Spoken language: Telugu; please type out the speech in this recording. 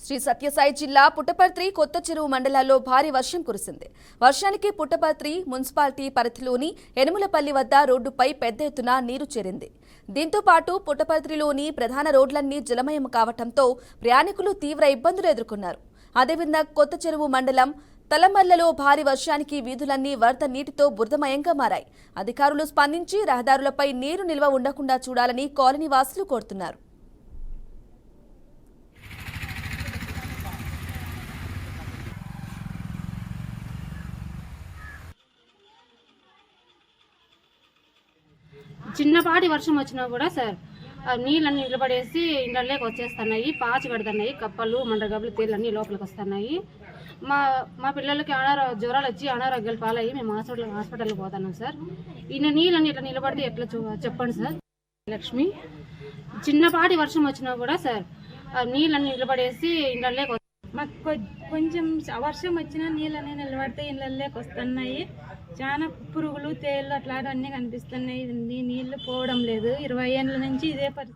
శ్రీ సత్యసాయి జిల్లా పుట్టపర్తి కొత్త చెరువు మండలాల్లో భారీ వర్షం కురిసింది. వర్షానికి పుట్టపర్తి మున్సిపాలిటీ పరిధిలోని ఎనుములపల్లి వద్ద రోడ్డుపై పెద్ద ఎత్తున నీరు చేరింది. దీంతో పాటు పుట్టపర్తిలోని ప్రధాన రోడ్లన్నీ జలమయం కావడంతో ప్రయాణికులు తీవ్ర ఇబ్బందులు ఎదుర్కొన్నారు. అదేవిధంగా కొత్త చెరువు మండలం తలమల్లలో భారీ వర్షానికి వీధులన్నీ వరద నీటితో బురదమయంగా మారాయి. అధికారులు స్పందించి రహదారులపై నీరు నిల్వ ఉండకుండా చూడాలని కాలనీ వాసులు కోరుతున్నారు. చిన్నపాటి వర్షం వచ్చినా కూడా సార్ నీళ్ళన్నీ నిలబడేసి ఇళ్ళలోకి వచ్చేస్తున్నాయి, పాచి పడుతున్నాయి, కప్పలు మండగబ్బలు తేళ్ళన్నీ లోపలికి వస్తున్నాయి. మా పిల్లలకి జ్వరాలు వచ్చి అనారోగ్యాలు పాలయ్యి మేము హాస్పిటల్కి పోతున్నాం సార్. ఈయన నీళ్ళన్నీ ఇట్లా నిలబడితే ఎట్లా చెప్పండి సార్. లక్ష్మి, చిన్నపాటి వర్షం వచ్చినా కూడా సార్ నీళ్ళన్నీ నిలబడేసి ఇళ్ళలోకి మాకు కొంచెం వర్షం వచ్చినా నీళ్ళన్నీ నిలబడితే ఇళ్ళలోకి వస్తున్నాయి. చాలా పురుగులు తేళ్ళు అట్లాంటివన్నీ కనిపిస్తున్నాయి. నీళ్లు పోవడం లేదు. 20 ఏళ్ళ నుంచి ఇదే పరిస్థితి.